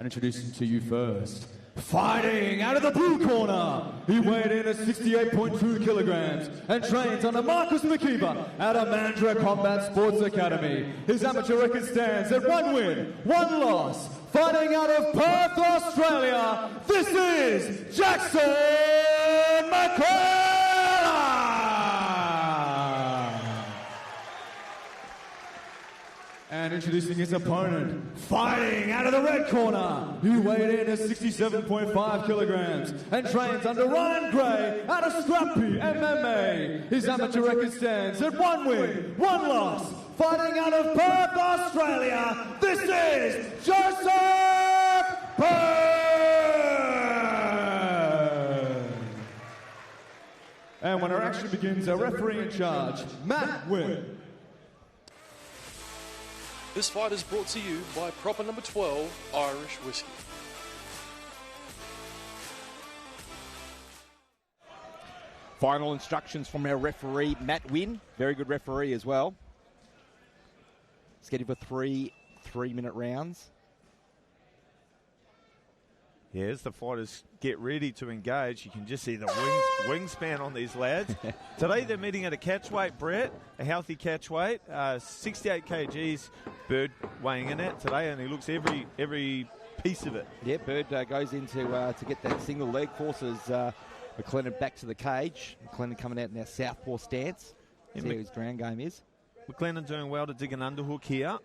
And introducing to you first, fighting out of the blue corner, he weighed in at 68.2 kilograms and trains under Marcus McKeever at a Mandurah Combat Sports Academy. His amateur record stands at 1 win, 1 loss. Fighting out of Perth, Australia, this is Jackson Mclellan! And introducing his opponent, fighting out of the red corner, he weighed in at 67.5 kilograms and trains under Ryan Gray out of Scrappy MMA. His amateur record stands at 1 win, 1 loss. Fighting out of Perth, Australia, this is Joseph Bird! And when our action begins, our referee in charge, Matt Wynn. This fight is brought to you by proper number 12 Irish Whiskey. Final instructions from our referee, Matt Wynn. Very good referee as well. Scheduled for three-minute rounds. Yeah, as the fighters get ready to engage, you can just see the wingspan on these lads. Today they're meeting at a catch weight, Brett, a healthy catch weight, 68 kgs. Bird weighing in at today, and he looks every piece of it. Yeah, Bird goes in to get that single leg, forces Mclellan back to the cage. Mclellan coming out in that southpaw stance. See how his ground game is. Mclellan doing well to dig an underhook here.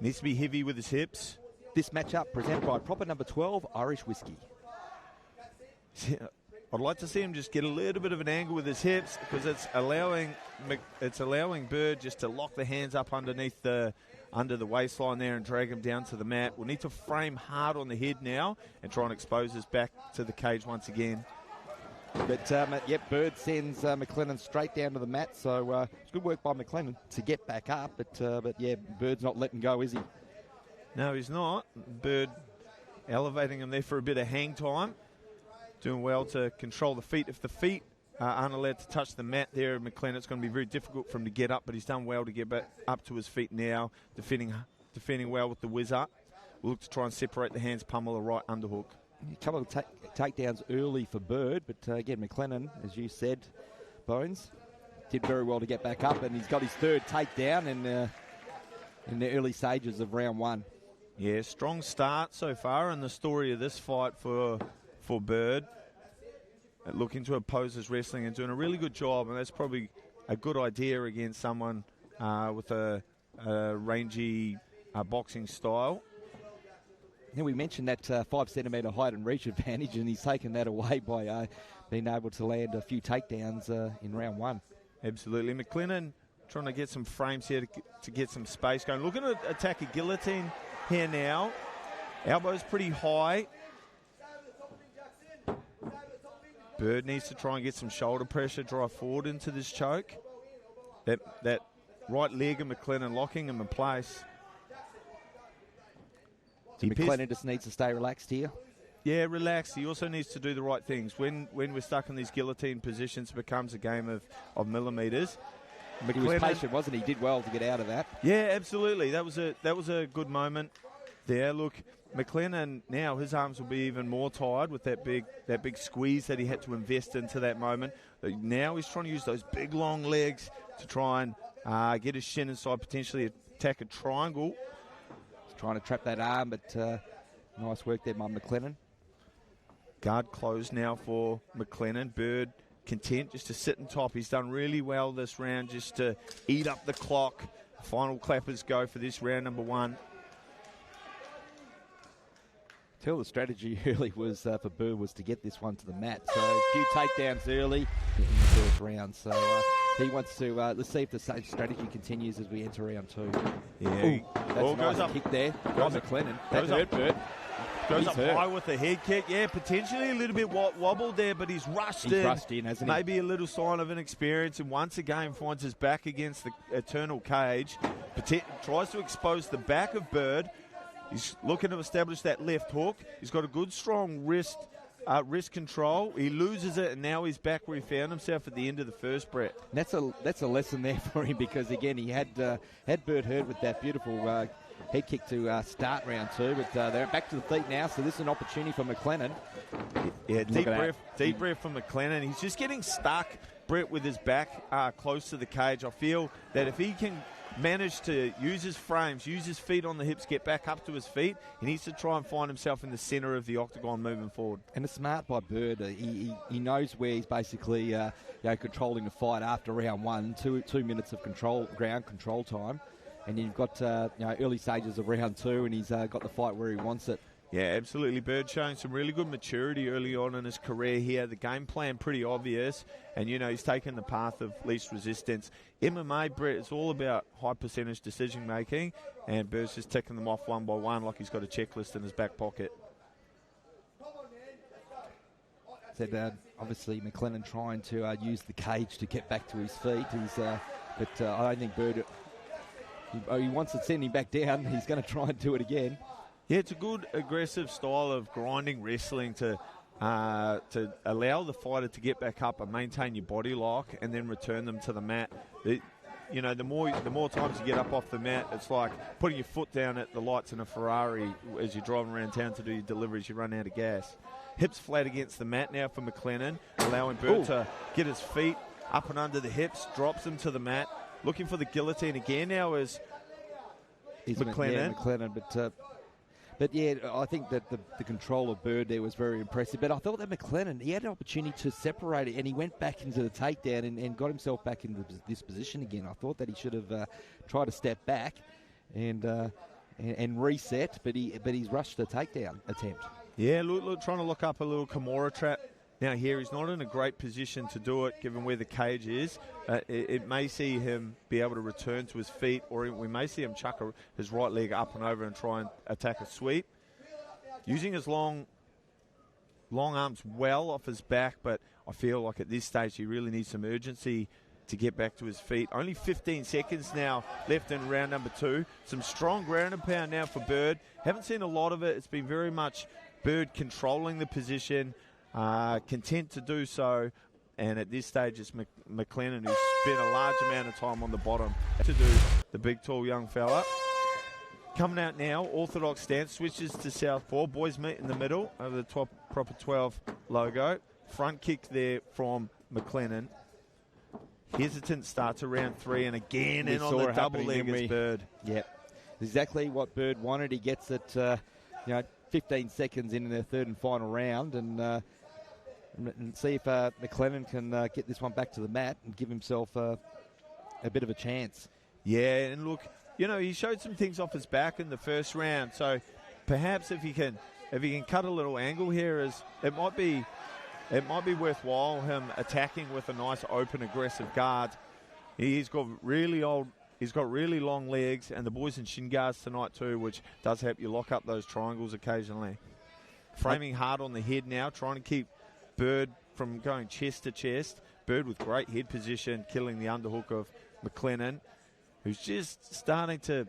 Needs to be heavy with his hips. This matchup presented by proper number 12 Irish Whiskey. I'd like to see him just get a little bit of an angle with his hips, because it's allowing Bird just to lock the hands up underneath under the waistline there and drag him down to the mat. We'll need to frame hard on the head now and try and expose his back to the cage once again. But, Bird sends Mclellan straight down to the mat, so it's good work by Mclellan to get back up, but Bird's not letting go, is he? No, he's not. Bird elevating him there for a bit of hang time. Doing well to control the feet. If the feet aren't allowed to touch the mat there, Mclellan, it's going to be very difficult for him to get up, but he's done well to get back up to his feet now, defending well with the whizzer. We'll look to try and separate the hands, pummel a right underhook. A couple of takedowns early for Bird, but again, Mclellan, as you said, Bones, did very well to get back up, and he's got his third takedown in the early stages of round 1. Yeah, strong start so far in the story of this fight for Bird. Looking to oppose his wrestling and doing a really good job, and that's probably a good idea against someone with a rangy boxing style. Now, we mentioned that 5 centimetre height and reach advantage, and he's taken that away by being able to land a few takedowns in round 1. Absolutely. Mclellan trying to get some frames here to get some space going. Looking to attack a guillotine here now. Elbow's pretty high. Bird needs to try and get some shoulder pressure, drive forward into this choke. That right leg of Mclellan locking him in place. So Mclellan just needs to stay relaxed here. Yeah, relaxed. He also needs to do the right things. When we're stuck in these guillotine positions, it becomes a game of millimetres. He was patient, wasn't he? He did well to get out of that. Yeah, absolutely. That was a good moment there. Look, Mclellan now, his arms will be even more tired with that big squeeze that he had to invest into that moment. Now he's trying to use those big long legs to try and get his shin inside, potentially attack a triangle. He's trying to trap that arm, but nice work there by Mclellan. Guard closed now for Mclellan. Bird content just to sit on top. He's done really well this round just to eat up the clock. Final clappers go for this round number 1. Tell the strategy early was for Bird was to get this one to the mat. So a few takedowns early in the first round. So he wants to, let's see if the same strategy continues as we enter round 2. Yeah. That's a nice kick there by Mclellan. That hurt Bird. Goes up high with the head kick. Yeah, potentially a little bit wobbled there, but he's rushed in. Rushed in, hasn't he? Maybe a little sign of inexperience, and once again finds his back against the eternal cage. Tries to expose the back of Bird. He's looking to establish that left hook. He's got a good, strong wrist control. He loses it, and now he's back where he found himself at the end of the first, Brett. That's a lesson there for him, because again he had Bird hurt with that beautiful head kick to start round 2, but they're back to the feet now, so this is an opportunity for Mclellan. Yeah, deep breath from Mclellan. He's just getting stuck, Brett, with his back close to the cage. I feel that if he can manage to use his frames, use his feet on the hips, get back up to his feet, he needs to try and find himself in the centre of the octagon moving forward. And it's smart by Bird. He knows where he's basically controlling the fight after round 1, 2 minutes of ground control time. And you've got early stages of round 2, and he's got the fight where he wants it. Yeah, absolutely. Bird showing some really good maturity early on in his career here. The game plan pretty obvious, and he's taken the path of least resistance. MMA, Brett, it's all about high percentage decision making, and Bird's just ticking them off one by one like he's got a checklist in his back pocket. Said obviously Mclellan trying to use the cage to get back to his feet. But I don't think Bird. He wants to send him back down. He's going to try and do it again. Yeah, it's a good aggressive style of grinding wrestling to allow the fighter to get back up and maintain your body lock and then return them to the mat. The more times you get up off the mat, it's like putting your foot down at the lights in a Ferrari as you're driving around town to do your deliveries. You run out of gas. Hips flat against the mat now for Mclellan, allowing Bird to get his feet up and under the hips, drops him to the mat. Looking for the guillotine again now is Mclellan. Yeah, Mclellan, but yeah, I think that the control of Bird there was very impressive. But I thought that Mclellan, he had an opportunity to separate it, and he went back into the takedown and got himself back into this position again. I thought that he should have tried to step back and reset, but he's rushed the takedown attempt. Yeah, look, trying to look up a little Kimura trap. Now here, he's not in a great position to do it, given where the cage is. It may see him be able to return to his feet, or we may see him chuck his right leg up and over and try and attack a sweep. Using his long arms well off his back, but I feel like at this stage he really needs some urgency to get back to his feet. Only 15 seconds now left in round number 2. Some strong ground and pound now for Bird. Haven't seen a lot of it. It's been very much Bird controlling the position, content to do so, and at this stage it's Mclellan who's spent a large amount of time on the bottom to do the big tall young fella. Coming out now, orthodox stance, switches to southpaw, boys meet in the middle over the top proper 12 logo. Front kick there from Mclellan. Hesitant start to round 3, and again in on the double leg is Bird. Yep, exactly what Bird wanted. He gets it 15 seconds in their third and final round, and see if Mclellan can get this one back to the mat and give himself a bit of a chance. Yeah, and look, he showed some things off his back in the first round, so perhaps if he can cut a little angle here, it might be worthwhile him attacking with a nice open aggressive guard. He's got really long legs, and the boys in shin guards tonight too, which does help you lock up those triangles occasionally. Framing hard on the head now, trying to keep Bird from going chest to chest. Bird with great head position, killing the underhook of Mclellan, who's just starting to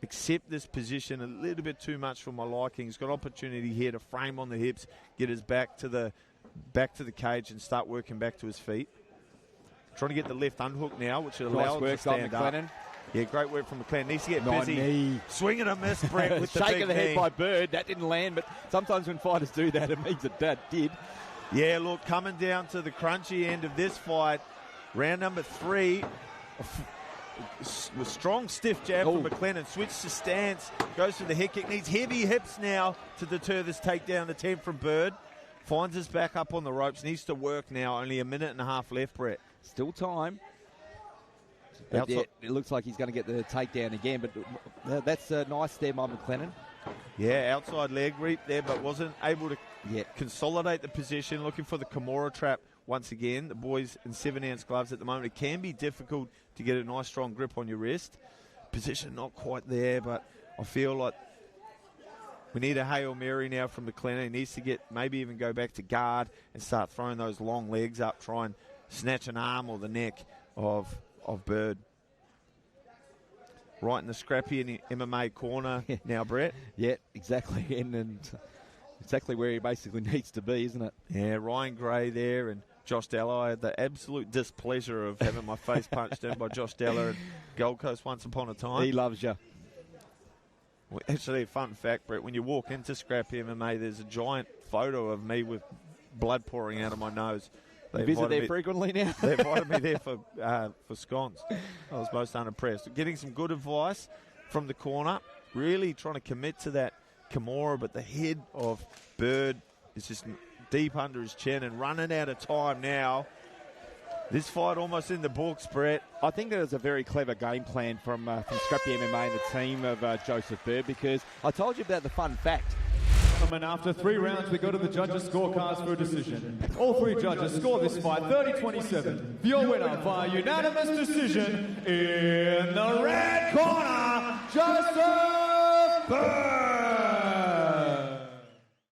accept this position a little bit too much for my liking. He's got opportunity here to frame on the hips, get his back to the cage and start working back to his feet. Trying to get the left unhook now, which allows him to stand up. Yeah, great work from Mclellan. Needs to get busy. Knee. Swing and a miss, Brett, with the shake big of the knee. head by Bird. That didn't land, but sometimes when fighters do that, it means that did. Yeah, look, coming down to the crunchy end of this fight, round number 3, with strong stiff jab from Mclellan. Switch to stance, goes for the head kick. Needs heavy hips now to deter this takedown attempt from Bird. Finds his back up on the ropes. Needs to work now. Only a minute and a half left, Brett. Still time. Yeah, it looks like he's going to get the takedown again, but that's nice there by Mclellan. Yeah, outside leg reap there, but wasn't able to consolidate the position. Looking for the Kimura trap once again. The boys in 7-ounce gloves at the moment. It can be difficult to get a nice strong grip on your wrist. Position not quite there, but I feel like we need a Hail Mary now from Mclellan. He needs to maybe even go back to guard and start throwing those long legs up, try and snatch an arm or the neck of Bird. Right in the scrappy in the MMA corner now, Brett. Yeah, exactly. And exactly where he basically needs to be, isn't it? Yeah, Ryan Gray there and Josh Della. I had the absolute displeasure of having my face punched in by Josh Della at Gold Coast once upon a time. He loves you. Well, actually, a fun fact, Brett, when you walk into Scrap MMA, there's a giant photo of me with blood pouring out of my nose. They visit there frequently now? They invited me there for scones. I was most unimpressed. Getting some good advice from the corner, really trying to commit to that Kimura, but the head of Bird is just deep under his chin and running out of time now. This fight almost in the books, Brett. I think that was a very clever game plan from Scrappy MMA and the team of Joseph Bird, because I told you about the fun fact. And after 3 rounds, we go to the judges' scorecards for a decision. All 3 judges score this fight 30-27. For your winner via unanimous decision in the red corner, Joseph Bird.